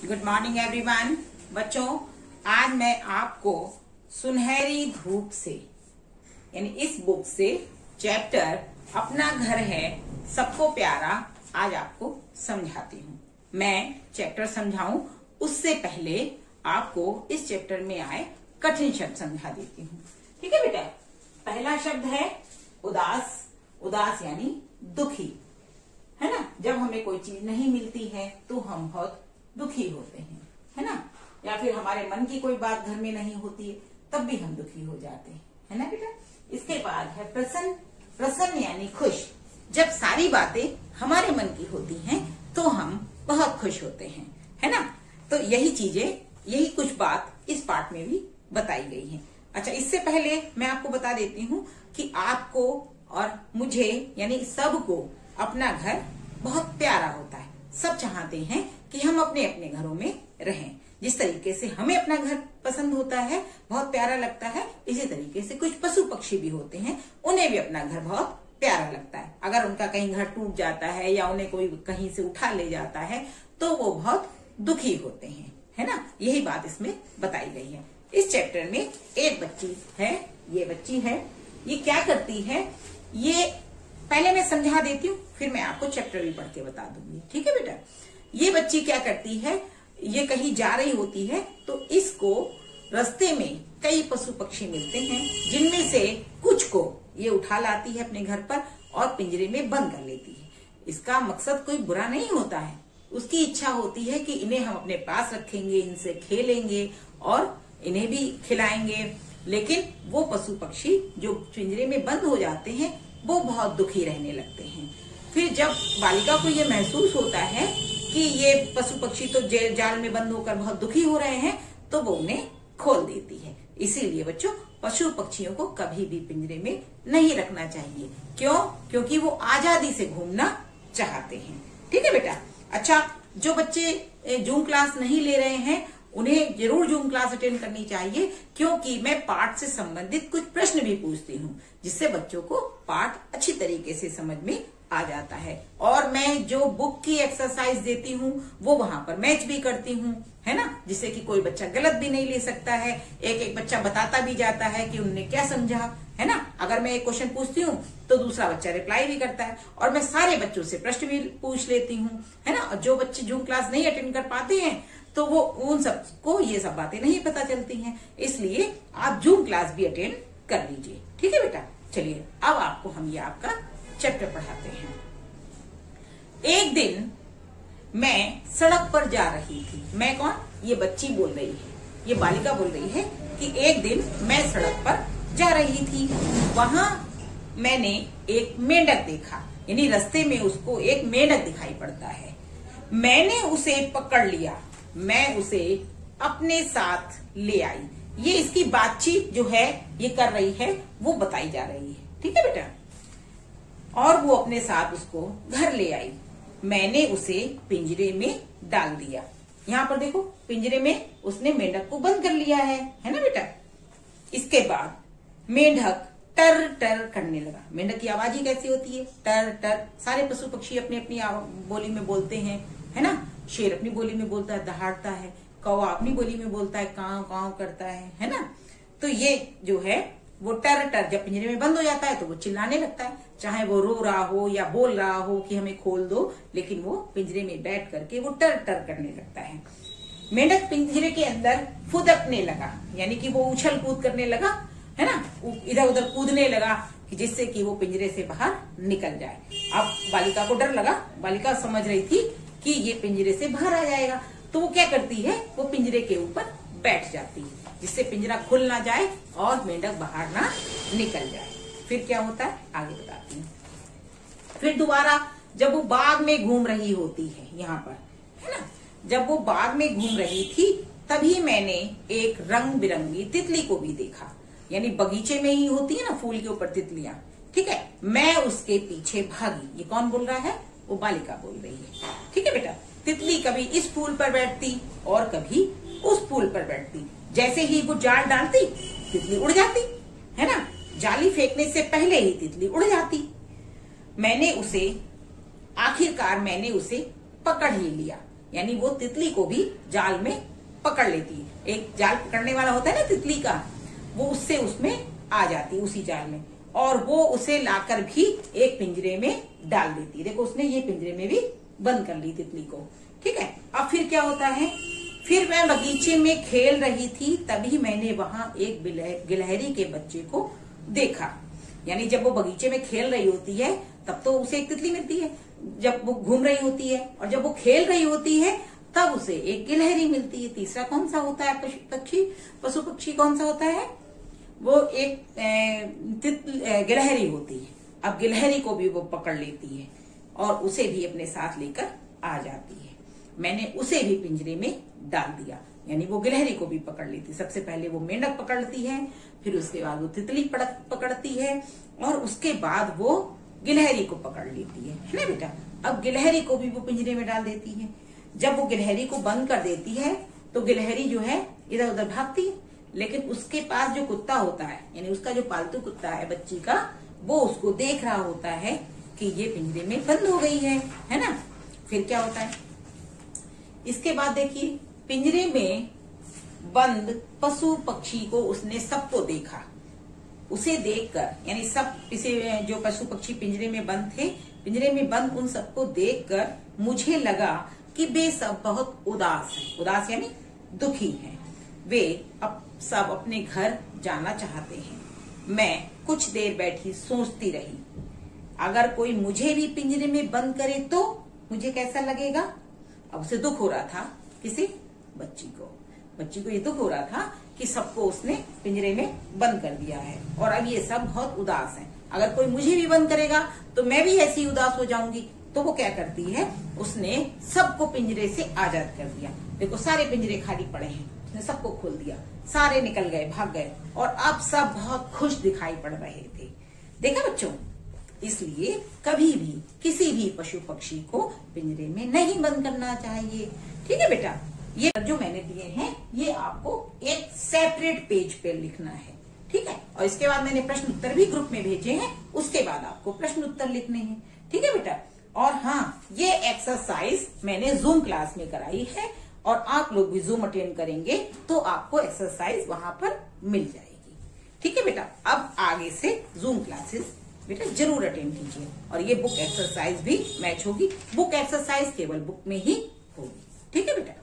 Good morning everyone. बच्चों, आज मैं आपको सुनहरी धूप से यानी इस बुक से चैप्टर अपना घर है सबको प्यारा आज आपको समझाती हूँ। मैं चैप्टर समझाऊं उससे पहले आपको इस चैप्टर में आए कठिन शब्द समझा देती हूँ। ठीक है बेटा। पहला शब्द है उदास। उदास यानी दुखी, है ना। जब हमें कोई चीज नहीं मिलती है तो हम बहुत दुखी होते हैं, है ना। या फिर हमारे मन की कोई बात घर में नहीं होती है तब भी हम दुखी हो जाते हैं, है ना बेटा। इसके बाद है प्रसन्न। प्रसन्न यानी खुश। जब सारी बातें हमारे मन की होती हैं तो हम बहुत खुश होते हैं, है ना। तो यही कुछ बात इस पाठ में भी बताई गई है। अच्छा, इससे पहले मैं आपको बता देती हूँ कि आपको और मुझे यानी सबको अपना घर बहुत प्यारा होता है। सब चाहते हैं कि हम अपने अपने घरों में रहें। जिस तरीके से हमें अपना घर पसंद होता है, बहुत प्यारा लगता है, इसी तरीके से कुछ पशु पक्षी भी होते हैं, उन्हें भी अपना घर बहुत प्यारा लगता है। अगर उनका कहीं घर टूट जाता है या उन्हें कोई कहीं से उठा ले जाता है तो वो बहुत दुखी होते हैं, है ना। यही बात इसमें बताई गई है। इस चैप्टर में एक बच्ची है, ये बच्ची है, ये क्या करती है ये पहले मैं समझा देती हूँ, फिर मैं आपको चैप्टर भी पढ़ के बता दूंगी। ठीक है बेटा। ये बच्ची क्या करती है, ये कहीं जा रही होती है तो इसको रास्ते में कई पशु पक्षी मिलते हैं, जिनमें से कुछ को ये उठा लाती है अपने घर पर और पिंजरे में बंद कर लेती है। इसका मकसद कोई बुरा नहीं होता है, उसकी इच्छा होती है कि इन्हें हम अपने पास रखेंगे, इनसे खेलेंगे और इन्हें भी खिलाएंगे। लेकिन वो पशु पक्षी जो पिंजरे में बंद हो जाते हैं वो बहुत दुखी रहने लगते हैं। फिर जब बालिका को ये महसूस होता है कि ये पशु पक्षी तो जाल में बंद होकर बहुत दुखी हो रहे हैं तो वो उन्हें खोल देती है। इसीलिए बच्चों, पशु पक्षियों को कभी भी पिंजरे में नहीं रखना चाहिए। क्यों? क्योंकि वो आजादी से घूमना चाहते हैं। ठीक है बेटा। अच्छा, जो बच्चे जूम क्लास नहीं ले रहे हैं उन्हें जरूर जूम क्लास अटेंड करनी चाहिए, क्योंकि मैं पाठ से संबंधित कुछ प्रश्न भी पूछती हूँ, जिससे बच्चों को पाठ अच्छी तरीके से समझ में आ जाता है। और मैं जो बुक की एक्सरसाइज देती हूँ वो वहां पर मैच भी करती हूँ, है ना, जिससे कि कोई बच्चा गलत भी नहीं ले सकता है। एक एक बच्चा बताता भी जाता है कि उन्होंने क्या समझा, है ना। अगर मैं एक क्वेश्चन पूछती हूँ तो दूसरा बच्चा रिप्लाई भी करता है और मैं सारे बच्चों से प्रश्न भी पूछ लेती हूँ, है ना। और जो बच्चे जूम क्लास नहीं अटेंड कर पाते हैं तो वो उन सबको ये सब बातें नहीं पता चलती हैं, इसलिए आप जूम क्लास भी अटेंड कर लीजिए। ठीक है बेटा। चलिए अब आपको हम ये आपका चैप्टर पढ़ाते हैं। एक दिन मैं सड़क पर जा रही थी। मैं कौन? ये बच्ची बोल रही है, ये बालिका बोल रही है कि एक दिन मैं सड़क पर जा रही थी, वहां मैंने एक मेंढक देखा। यानी रास्ते में उसको एक मेंढक दिखाई पड़ता है। मैंने उसे पकड़ लिया, मैं उसे अपने साथ ले आई। ये इसकी बातचीत जो है ये कर रही है वो बताई जा रही है। ठीक है बेटा। और वो अपने साथ उसको घर ले आई। मैंने उसे पिंजरे में डाल दिया। यहाँ पर देखो, पिंजरे में उसने मेंढक को बंद कर लिया है ना बेटा। इसके बाद मेंढक टर टर करने लगा। मेंढक की आवाज ही कैसी होती है? टर टर। सारे पशु पक्षी अपनी अपनी बोली में बोलते हैं, है ना। शेर अपनी बोली में बोलता है, दहाड़ता है। कौवा अपनी बोली में बोलता है, काव काव करता है ना। तो ये जो है वो टर टर, जब पिंजरे में बंद हो जाता है तो वो चिल्लाने लगता है, चाहे वो रो रहा हो या बोल रहा हो कि हमें खोल दो, लेकिन वो पिंजरे में बैठ करके वो टर टर करने लगता है। मेंढक पिंजरे के अंदर फुदकने लगा, यानी कि वो उछल कूद करने लगा, है ना, इधर उधर कूदने लगा कि जिससे कि वो पिंजरे से बाहर निकल जाए। अब बालिका को डर लगा। बालिका समझ रही थी कि ये पिंजरे से बाहर आ जाएगा, तो वो क्या करती है, वो पिंजरे के ऊपर बैठ जाती है, जिससे पिंजरा खुल ना जाए और मेंढक बाहर ना निकल जाए। फिर क्या होता है आगे बताती हूँ। फिर दोबारा जब वो बाग में घूम रही होती है, यहाँ पर, है ना, जब वो बाग में घूम रही थी तभी मैंने एक रंग बिरंगी तितली को भी देखा। यानी बगीचे में ही होती है ना फूल के ऊपर तितलियां। ठीक है। मैं उसके पीछे भागी। ये कौन बोल रहा है? वो बालिका बोल रही है। ठीक है बेटा। तितली कभी इस फूल पर बैठती और कभी उस फूल पर बैठती। जैसे ही वो जाल डालती तितली उड़ जाती, है ना। जाली फेंकने से पहले ही तितली उड़ जाती। आखिरकार मैंने उसे पकड़ ही लिया। यानी वो तितली को भी जाल में पकड़ लेती है। एक जाल पकड़ने वाला होता है ना तितली का, वो उससे उसमें आ जाती है उसी जाल में, और वो उसे लाकर भी एक पिंजरे में डाल देती है। देखो उसने ये पिंजरे में भी बंद कर ली तितली को। ठीक है, अब फिर क्या होता है, फिर मैं बगीचे में खेल रही थी, तभी मैंने वहां एक गिलहरी के बच्चे को देखा। यानी जब वो बगीचे में खेल रही होती है तब तो उसे एक तितली मिलती है, जब वो घूम रही होती है, और जब वो खेल रही होती है तब उसे एक गिलहरी मिलती है। तीसरा कौन सा होता है पशु पक्षी कौन सा होता है, वो एक गिलहरी होती है। अब गिलहरी को भी वो पकड़ लेती है और उसे भी अपने साथ लेकर आ जाती है। मैंने उसे भी पिंजरे में डाल दिया, यानी वो गिलहरी को भी पकड़ लेती है। सबसे पहले वो मेंढक पकड़ती है, फिर उसके बाद वो तितली पकड़ती है, और उसके बाद वो गिलहरी को पकड़ लेती है ना बेटा। अब गिलहरी को भी वो पिंजरे में डाल देती है। जब वो गिलहरी को बंद कर देती है तो गिलहरी जो है इधर उधर भागती है, लेकिन उसके पास जो कुत्ता होता है, यानी उसका जो पालतू कुत्ता है बच्ची का, वो उसको देख रहा होता है कि ये पिंजरे में बंद हो गई है ना। फिर क्या होता है, इसके बाद देखिए, पिंजरे में बंद पशु पक्षी को उसने सबको देखा। उसे देखकर, यानी सब इसे जो पशु पक्षी पिंजरे में बंद थे, पिंजरे में बंद उन सबको देखकर मुझे लगा कि वे सब बहुत उदास हैं। उदास यानी दुखी हैं। वे अब सब अपने घर जाना चाहते हैं। मैं कुछ देर बैठी सोचती रही, अगर कोई मुझे भी पिंजरे में बंद करे तो मुझे कैसा लगेगा। अब उसे दुख हो रहा था, किसी बच्ची को ये दुख हो रहा था कि सबको उसने पिंजरे में बंद कर दिया है, और अब ये सब बहुत उदास हैं। अगर कोई मुझे भी बंद करेगा तो मैं भी ऐसी उदास हो जाऊंगी। तो वो क्या करती है, उसने सबको पिंजरे से आजाद कर दिया। देखो सारे पिंजरे खाली पड़े हैं, उसने सबको खोल दिया, सारे निकल गए, भाग गए, और अब सब बहुत खुश दिखाई पड़ रहे थे। देखा बच्चों, इसलिए कभी भी किसी भी पशु पक्षी को पिंजरे में नहीं बंद करना चाहिए। ठीक है बेटा, ये जो मैंने दिए हैं ये आपको एक सेपरेट पेज पे लिखना है। ठीक है, और इसके बाद मैंने प्रश्न उत्तर भी ग्रुप में भेजे हैं, उसके बाद आपको प्रश्न उत्तर लिखने हैं। ठीक है बेटा, और हाँ, ये एक्सरसाइज मैंने जूम क्लास में कराई है, और आप लोग भी जूम अटेंड करेंगे तो आपको एक्सरसाइज वहां पर मिल जाएगी। ठीक है बेटा, अब आगे से जूम क्लासेस बेटा जरूर अटेंड कीजिए, और ये बुक एक्सरसाइज भी मैच होगी। बुक एक्सरसाइज केवल बुक में ही होगी। ठीक है बेटा।